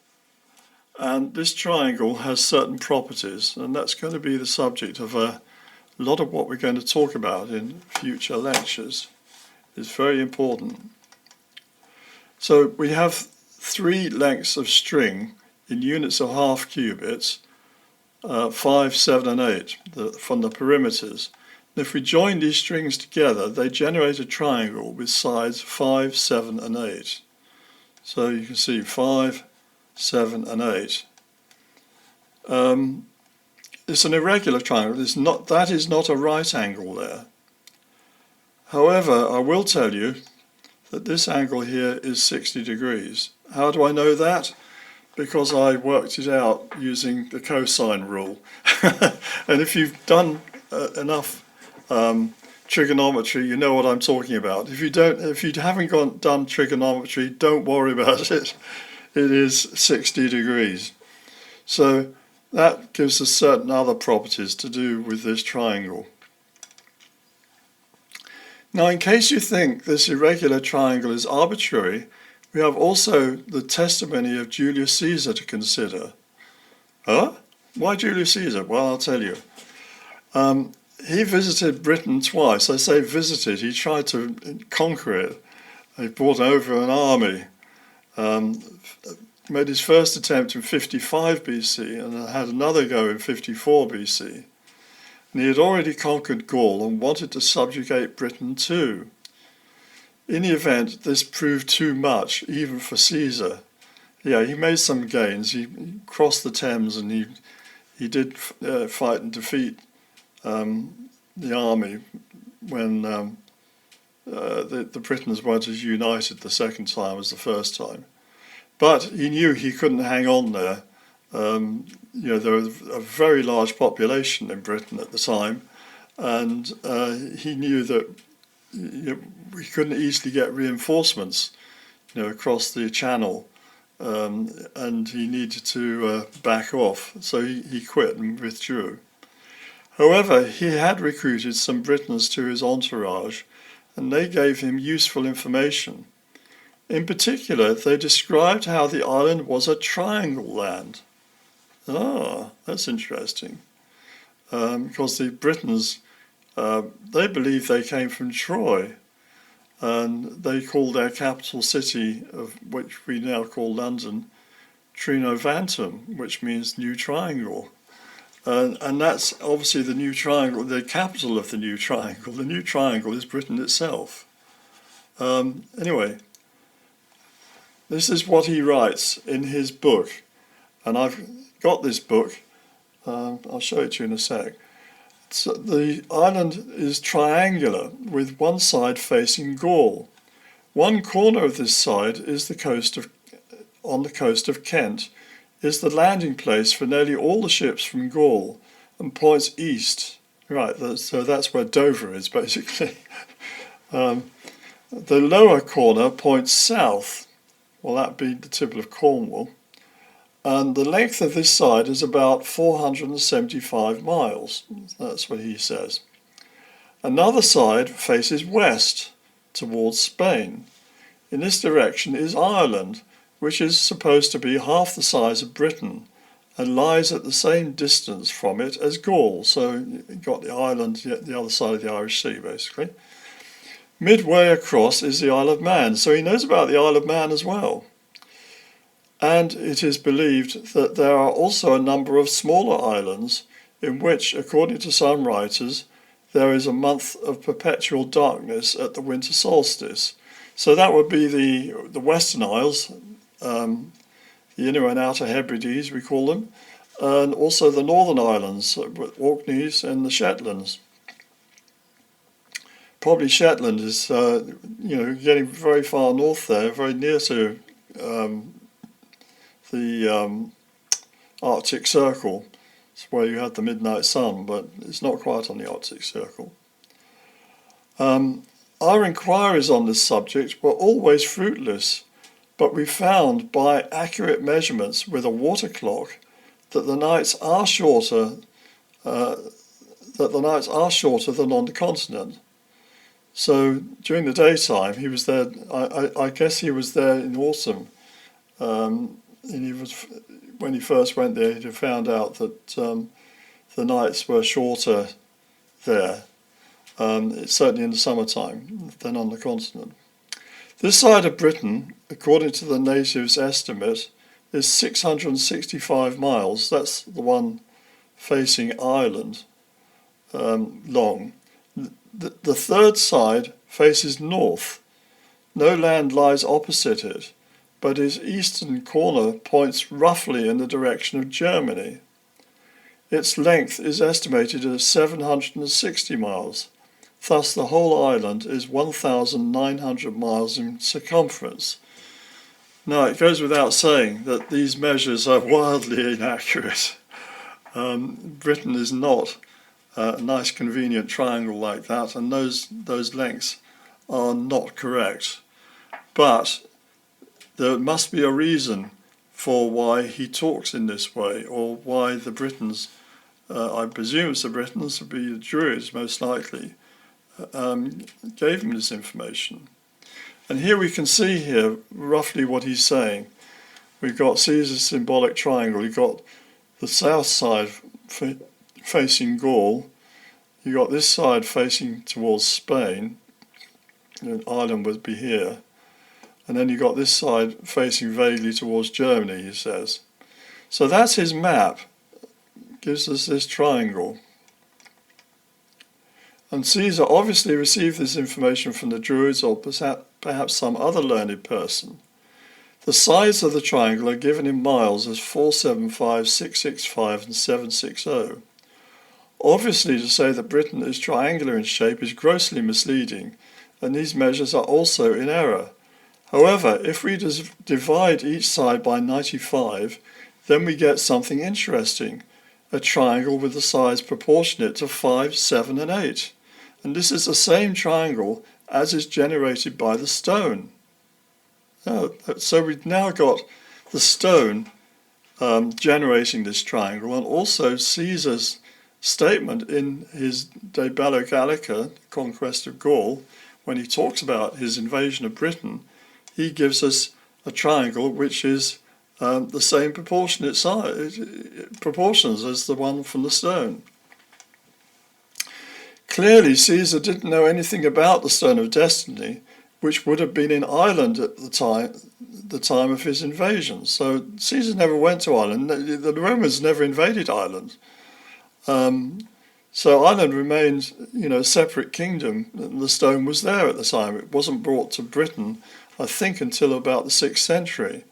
And this triangle has certain properties, and that's going to be the subject of a lot of what we're going to talk about in future lectures. It's very important. So we have 3 lengths of string in units of half cubits, 5, 7 and 8 from the perimeters. And if we join these strings together, they generate a triangle with sides 5, 7 and 8. So you can see 5, 7 and 8. It's an irregular triangle. That is not a right angle there. However, I will tell you that this angle here is 60 degrees. How do I know that? Because I worked it out using the cosine rule. And if you've done enough trigonometry, you know what I'm talking about. If you haven't done trigonometry, don't worry about it. It is 60 degrees. So that gives us certain other properties to do with this triangle. Now, in case you think this irregular triangle is arbitrary, we have also the testimony of Julius Caesar to consider. Huh? Why Julius Caesar? Well, I'll tell you. He visited Britain twice. I say visited, he tried to conquer it. He brought over an army. Made his first attempt in 55 BC and had another go in 54 BC. And he had already conquered Gaul and wanted to subjugate Britain too. In the event, this proved too much, even for Caesar. Yeah, he made some gains. He crossed the Thames and he did fight and defeat the army when the Britons weren't as united the second time as the first time. But he knew he couldn't hang on there. There was a very large population in Britain at the time, and he knew that we couldn't easily get reinforcements, across the channel, and he needed to back off. So he quit and withdrew. However, he had recruited some Britons to his entourage, and they gave him useful information. In particular, they described how the island was a triangle land. Ah, that's interesting. Because the Britons, they believed they came from Troy, and they called their capital city, of which we now call London, Trinovantum, which means New Triangle. And that's obviously the New Triangle, the capital of the New Triangle. The New Triangle is Britain itself. Anyway, this is what he writes in his book, and I've got this book. I'll show it to you in a sec. So the island is triangular, with one side facing Gaul. One corner of this side is on the coast of Kent, is the landing place for nearly all the ships from Gaul, and points east. Right, so that's where Dover is, basically. The lower corner points south. Well, that'd be the tip of Cornwall. And the length of this side is about 475 miles. That's what he says. Another side faces west, towards Spain. In this direction is Ireland, which is supposed to be half the size of Britain, and lies at the same distance from it as Gaul. So you've got the island, the other side of the Irish Sea, basically. Midway across is the Isle of Man, so he knows about the Isle of Man as well. And it is believed that there are also a number of smaller islands in which, according to some writers, there is a month of perpetual darkness at the winter solstice. So that would be the Western Isles, the Inner and Outer Hebrides, we call them, and also the Northern Islands, Orkneys and the Shetlands. Probably Shetland is, getting very far north there, very near to the Arctic Circle. It's where you had the midnight sun, but it's not quite on the Arctic Circle. Our inquiries on this subject were always fruitless, but we found by accurate measurements with a water clock that the nights are shorter than on the continent. So during the daytime, he was there. I guess he was there in autumn, and when he first went there, he found out that the nights were shorter there, certainly in the summertime, than on the continent. This side of Britain, according to the natives' estimate, is 665 miles. That's the one facing Ireland, long. The third side faces north. No land lies opposite it, but its eastern corner points roughly in the direction of Germany. Its length is estimated as 760 miles. Thus, the whole island is 1,900 miles in circumference. Now, it goes without saying that these measures are wildly inaccurate. Britain is not a nice, convenient triangle like that, and those lengths are not correct. But there must be a reason for why he talks in this way, or why the Britons, I presume it's the Britons, would be the Druids most likely, gave him this information. And here we can see here roughly what he's saying. We've got Caesar's symbolic triangle. You've got the south side facing Gaul. You've got this side facing towards Spain. Ireland would be here. And then you've got this side facing vaguely towards Germany, he says. So that's his map. Gives us this triangle. And Caesar obviously received this information from the Druids or perhaps some other learned person. The sides of the triangle are given in miles as 475, 665 and 760. Obviously, to say that Britain is triangular in shape is grossly misleading, and these measures are also in error. However, if we divide each side by 95, then we get something interesting, a triangle with the sides proportionate to 5, 7 and 8. And this is the same triangle as is generated by the stone. So we've now got the stone generating this triangle, and also Caesar's statement in his De Bello Gallica, Conquest of Gaul, when he talks about his invasion of Britain, he gives us a triangle which is the same proportions as the one from the stone. Clearly, Caesar didn't know anything about the Stone of Destiny, which would have been in Ireland at the time of his invasion. So Caesar never went to Ireland. The Romans never invaded Ireland. So Ireland remained, a separate kingdom. The stone was there at the time. It wasn't brought to Britain, I think, until about the 6th century,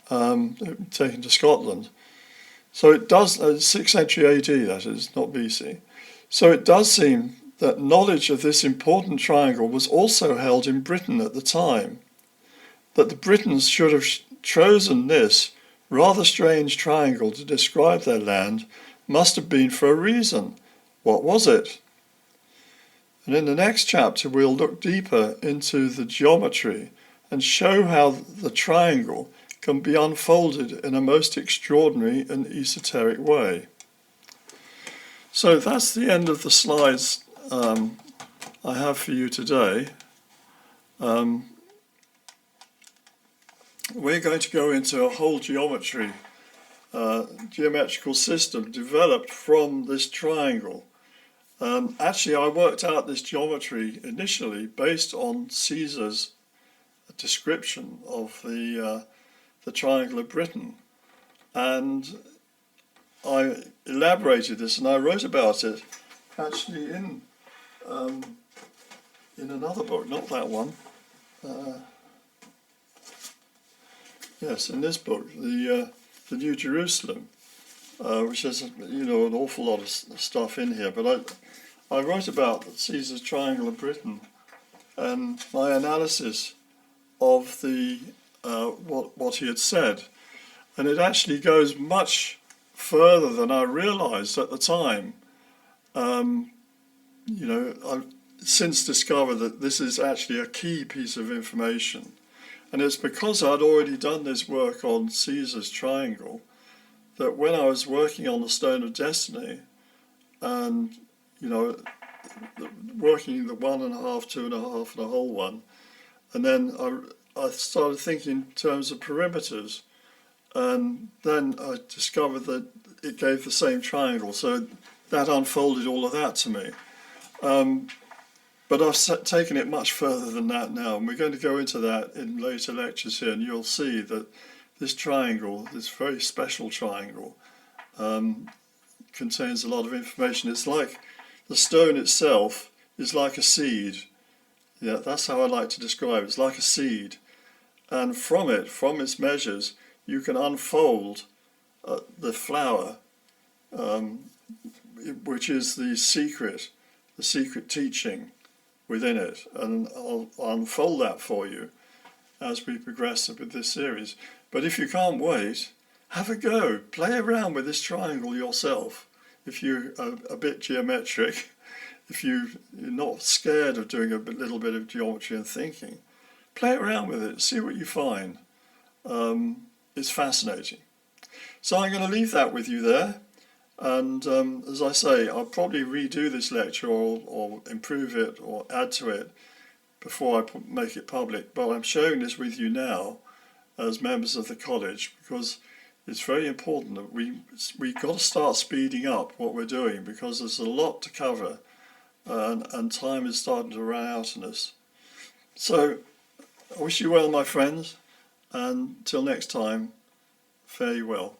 taken to Scotland. So it does, 6th century AD, that is, not BC. So it does seem that knowledge of this important triangle was also held in Britain at the time. That the Britons should have chosen this rather strange triangle to describe their land must have been for a reason. What was it? And in the next chapter we'll look deeper into the geometry and show how the triangle can be unfolded in a most extraordinary and esoteric way. So that's the end of the slides I have for you today. We're going to go into a whole geometrical system developed from this triangle. Actually, I worked out this geometry initially based on Caesar's description of the triangle of Britain, and I elaborated this, and I wrote about it actually in another book, not that one. Yes, in this book, the New Jerusalem, which has an awful lot of stuff in here. But I wrote about Caesar's triangle of Britain and my analysis of the what he had said, and it actually goes much further than I realised at the time. I've since discovered that this is actually a key piece of information, and it's because I'd already done this work on Caesar's triangle that when I was working on the Stone of Destiny, and working the 1.5, 2.5, and a whole one, and then I started thinking in terms of perimeters, and then I discovered that it gave the same triangle, so that unfolded all of that to me. But I've taken it much further than that now, and we're going to go into that in later lectures here, and you'll see that this triangle, this very special triangle, contains a lot of information. It's like the stone itself is like a seed. Yeah, that's how I like to describe it. It's like a seed. And from it, from its measures, you can unfold the flower, which is the secret teaching within it. And I'll unfold that for you as we progress with this series. But if you can't wait, have a go. Play around with this triangle yourself. If you're a bit geometric, if you're not scared of doing a little bit of geometry and thinking, play around with it, see what you find. It's fascinating. So I'm going to leave that with you there. And as I say, I'll probably redo this lecture or improve it or add to it before I make it public. But I'm sharing this with you now as members of the college because it's very important that we've got to start speeding up what we're doing because there's a lot to cover and time is starting to run out on us. So I wish you well, my friends, and till next time, fare you well.